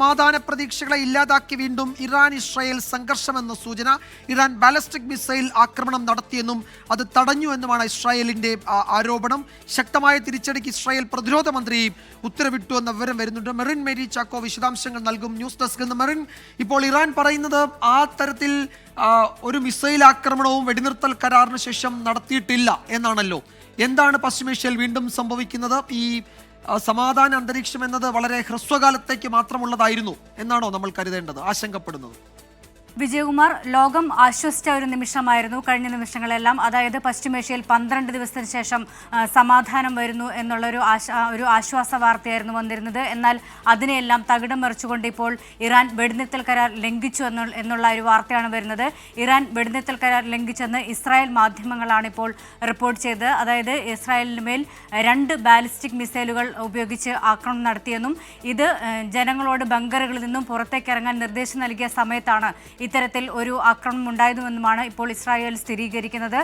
സമാധാന പ്രതീക്ഷകളെ ഇല്ലാതാക്കി വീണ്ടും ഇറാൻ ഇസ്രായേൽ സംഘർഷമെന്ന സൂചന. ഇറാൻ ബാലിസ്റ്റിക് മിസൈൽ ആക്രമണം നടത്തിയെന്നും അത് തടഞ്ഞു എന്നുമാണ് ഇസ്രായേലിന്റെ ആരോപണം. ശക്തമായ തിരിച്ചടിക്ക് ഇസ്രായേൽ പ്രതിരോധ മന്ത്രി ഉത്തരവിട്ടു എന്ന വിവരം വരുന്നുണ്ട്. മെറിൻ മേരി ചാക്കോ വിശദാംശങ്ങൾ നൽകും. ന്യൂസ് ഡെസ്കിൽ നിന്ന് മെറിൻ, ഇപ്പോൾ ഇറാൻ പറയുന്നത് ആ തരത്തിൽ ഒരു മിസൈൽ ആക്രമണവും വെടിനിർത്തൽ കരാറിന് ശേഷം നടത്തിയിട്ടില്ല എന്നാണല്ലോ. എന്താണ് പശ്ചിമേഷ്യയിൽ വീണ്ടും സംഭവിക്കുന്നത്? ഈ സമാധാന അന്തരീക്ഷം എന്നത് വളരെ ഹ്രസ്വകാലത്തേക്ക് മാത്രമുള്ളതായിരുന്നു എന്നാണോ നമ്മൾ കരുതേണ്ടത്, ആശങ്കപ്പെടുന്നത്? വിജയകുമാർ, ലോകം ആശ്വസിച്ച ഒരു നിമിഷമായിരുന്നു കഴിഞ്ഞ നിമിഷങ്ങളെല്ലാം. അതായത് പശ്ചിമേഷ്യയിൽ 12 ദിവസത്തിന് ശേഷം സമാധാനം വരുന്നു എന്നുള്ളൊരു ആശ്വാസ വാർത്തയായിരുന്നു വന്നിരുന്നത്. എന്നാൽ അതിനെയെല്ലാം തകിടം മറിച്ചുകൊണ്ട് ഇപ്പോൾ ഇറാൻ വെടിനിർത്തൽ കരാർ ലംഘിച്ചു എന്നുള്ള ഒരു വാർത്തയാണ് വരുന്നത്. ഇറാൻ വെടിനിർത്തൽ കരാർ ലംഘിച്ചെന്ന് ഇസ്രായേൽ മാധ്യമങ്ങളാണ് ഇപ്പോൾ റിപ്പോർട്ട് ചെയ്തത്. അതായത് ഇസ്രായേലിന് മേൽ 2 ബാലിസ്റ്റിക് മിസൈലുകൾ ഉപയോഗിച്ച് ആക്രമണം നടത്തിയെന്നും ഇത് ജനങ്ങളോട് ബങ്കറുകളിൽ നിന്നും പുറത്തേക്ക് ഇറങ്ങാൻ നിർദ്ദേശം നൽകിയ സമയത്താണ് ഇത്തരത്തിൽ ഒരു ആക്രമണം ഉണ്ടായതുമെന്നുമാണ് ഇപ്പോൾ ഇസ്രായേൽ സ്ഥിരീകരിക്കുന്നത്.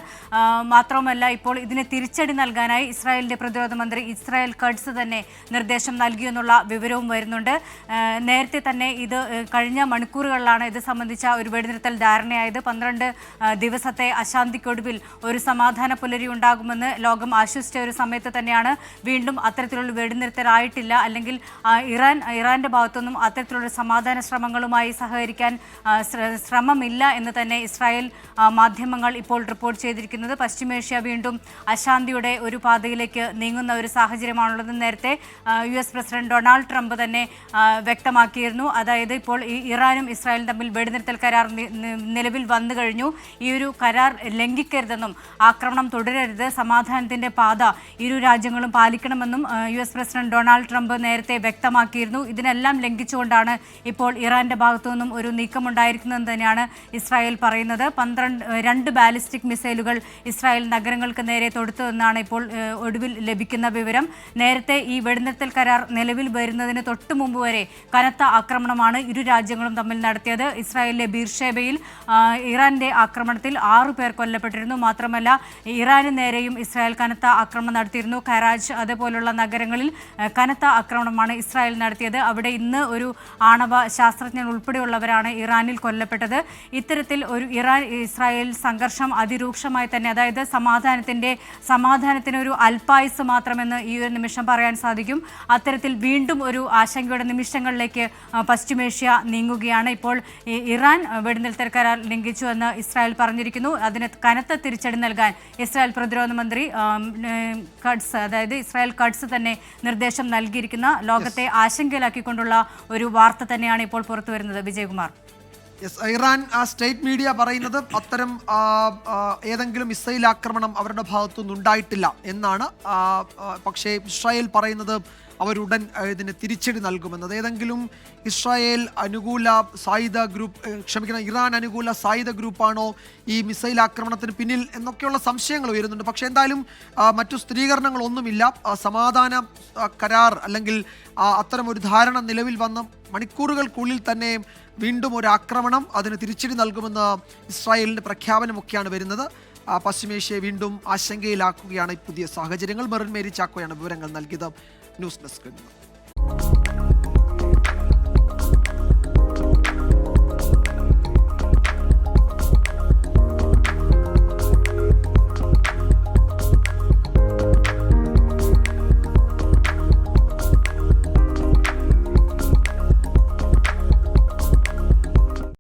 മാത്രമല്ല, ഇപ്പോൾ ഇതിന് തിരിച്ചടി നൽകാനായി ഇസ്രായേലിന്റെ പ്രതിരോധ മന്ത്രി ഇസ്രായേൽ കട്സ് തന്നെ നിർദ്ദേശം നൽകിയെന്നുള്ള വിവരവും വരുന്നുണ്ട്. നേരത്തെ തന്നെ ഇത് കഴിഞ്ഞ മണിക്കൂറുകളിലാണ് ഇത് സംബന്ധിച്ച ഒരു വെടിനിർത്തൽ ധാരണയായത്. 12 ദിവസത്തെ അശാന്തിക്കൊടുവിൽ ഒരു സമാധാന പുലരി ഉണ്ടാകുമെന്ന് ലോകം ആശ്വസിച്ച ഒരു സമയത്ത് തന്നെയാണ് വീണ്ടും അത്തരത്തിലുള്ള വെടിനിർത്തലായിട്ടില്ല, അല്ലെങ്കിൽ ഇറാന്റെ ഭാഗത്തുനിന്നും അത്തരത്തിലുള്ള സമാധാന ശ്രമങ്ങളുമായി സഹകരിക്കാൻ ശ്രമമില്ല എന്ന് തന്നെ ഇസ്രായേൽ മാധ്യമങ്ങൾ ഇപ്പോൾ റിപ്പോർട്ട് ചെയ്തിരിക്കുന്നത്. പശ്ചിമേഷ്യ വീണ്ടും അശാന്തിയുടെ ഒരു പാതയിലേക്ക് നീങ്ങുന്ന ഒരു സാഹചര്യമാണുള്ളത്. നേരത്തെ US പ്രസിഡന്റ് ഡൊണാൾഡ് ട്രംപ് തന്നെ വ്യക്തമാക്കിയിരുന്നു. അതായത് ഇപ്പോൾ ഇറാനും ഇസ്രായേലും തമ്മിൽ വെടിനിർത്തൽ കരാർ നിലവിൽ വന്നു കഴിഞ്ഞു. ഈ ഒരു കരാർ ലംഘിക്കരുതെന്നും ആക്രമണം തുടരരുത്, സമാധാനത്തിന്റെ പാത ഇരു രാജ്യങ്ങളും പാലിക്കണമെന്നും US പ്രസിഡന്റ് ഡൊണാൾഡ് ട്രംപ് നേരത്തെ വ്യക്തമാക്കിയിരുന്നു. ഇതിനെല്ലാം ലംഘിച്ചുകൊണ്ടാണ് ഇപ്പോൾ ഇറാന്റെ ഭാഗത്തു നിന്നും ഒരു നീക്കമുണ്ടായിരിക്കുന്നത് തന്നെയാണ് ഇസ്രായേൽ പറയുന്നത്. 2 ബാലിസ്റ്റിക് മിസൈലുകൾ ഇസ്രായേൽ നഗരങ്ങൾക്ക് നേരെ തൊടുത്തുവെന്നാണ് ഇപ്പോൾ ഒടുവിൽ ലഭിക്കുന്ന വിവരം. നേരത്തെ ഈ വെടിനിർത്തൽ കരാർ നിലവിൽ വരുന്നതിന് തൊട്ട് മുമ്പ് വരെ കനത്ത ആക്രമണമാണ് ഇരു രാജ്യങ്ങളും തമ്മിൽ നടത്തിയത്. ഇസ്രായേലിലെ ബീർഷേബയിൽ ഇറാന്റെ ആക്രമണത്തിൽ 6 പേർ കൊല്ലപ്പെട്ടിരുന്നു. മാത്രമല്ല, ഇറാന് നേരെയും ഇസ്രായേൽ കനത്ത ആക്രമണം നടത്തിയിരുന്നു. കരാച്ച് അതേപോലുള്ള നഗരങ്ങളിൽ കനത്ത ആക്രമണമാണ് ഇസ്രായേൽ നടത്തിയത്. അവിടെ ഇന്ന് ഒരു ആണവ ശാസ്ത്രജ്ഞൻ ഉൾപ്പെടെയുള്ളവരാണ് ഇറാനിൽ കൊല്ലപ്പെട്ടത്. ഇത്തരത്തിൽ ഒരു ഇറാൻ ഇസ്രായേൽ സംഘർഷം അതിരൂക്ഷമായി തന്നെ, അതായത് സമാധാനത്തിന് ഒരു അല്പായുസ് മാത്രമെന്ന് ഈ ഒരു നിമിഷം പറയാൻ സാധിക്കും. അത്തരത്തിൽ വീണ്ടും ഒരു ആശങ്കയുടെ നിമിഷങ്ങളിലേക്ക് പശ്ചിമേഷ്യ നീങ്ങുകയാണ്. ഇപ്പോൾ ഇറാൻ വെടിനിർത്തൽ കരാർ ലംഘിച്ചു എന്ന് ഇസ്രായേൽ പറഞ്ഞിരിക്കുന്നു. അതിന് കനത്ത തിരിച്ചടി നൽകാൻ ഇസ്രായേൽ പ്രതിരോധ മന്ത്രി ഇസ്രായേൽ കട്സ് തന്നെ നിർദ്ദേശം നൽകിയിരിക്കുന്ന ലോകത്തെ ആശങ്കയിലാക്കിക്കൊണ്ടുള്ള ഒരു വാർത്ത തന്നെയാണ് ഇപ്പോൾ പുറത്തു വരുന്നത്. വിജയകുമാർ, ഇറാൻ സ്റ്റേറ്റ് മീഡിയ പറയുന്നത് അത്തരം ഏതെങ്കിലും മിസൈൽ ആക്രമണം അവരുടെ ഭാഗത്തുനിന്ന് ഉണ്ടായിട്ടില്ല എന്നാണ്. പക്ഷേ ഇസ്രായേൽ പറയുന്നത് അവരുടൻ ഇതിന് തിരിച്ചടി നൽകുമെന്നത്. ഏതെങ്കിലും ഇറാൻ അനുകൂല സായുധ ഗ്രൂപ്പാണോ ഈ മിസൈൽ ആക്രമണത്തിന് പിന്നിൽ എന്നൊക്കെയുള്ള സംശയങ്ങൾ ഉയരുന്നുണ്ട്. പക്ഷേ എന്തായാലും മറ്റു സ്ഥിരീകരണങ്ങളൊന്നുമില്ല. സമാധാന കരാർ അല്ലെങ്കിൽ അത്തരം ഒരു ധാരണ നിലവിൽ വന്ന മണിക്കൂറുകൾക്കുള്ളിൽ തന്നെ വീണ്ടും ഒരു ആക്രമണം, അതിന് തിരിച്ചടി നൽകുമെന്ന ഇസ്രായേലിൻ്റെ പ്രഖ്യാപനമൊക്കെയാണ് വരുന്നത്. പശ്ചിമേഷ്യയെ വീണ്ടും ആശങ്കയിലാക്കുകയാണ് ഈ പുതിയ സാഹചര്യങ്ങൾ. മെറിൻ മേരി ചാക്കോയാണ് വിവരങ്ങൾ നൽകിയത്. ന്യൂസ് ഡെസ്കിൽ നിന്ന്.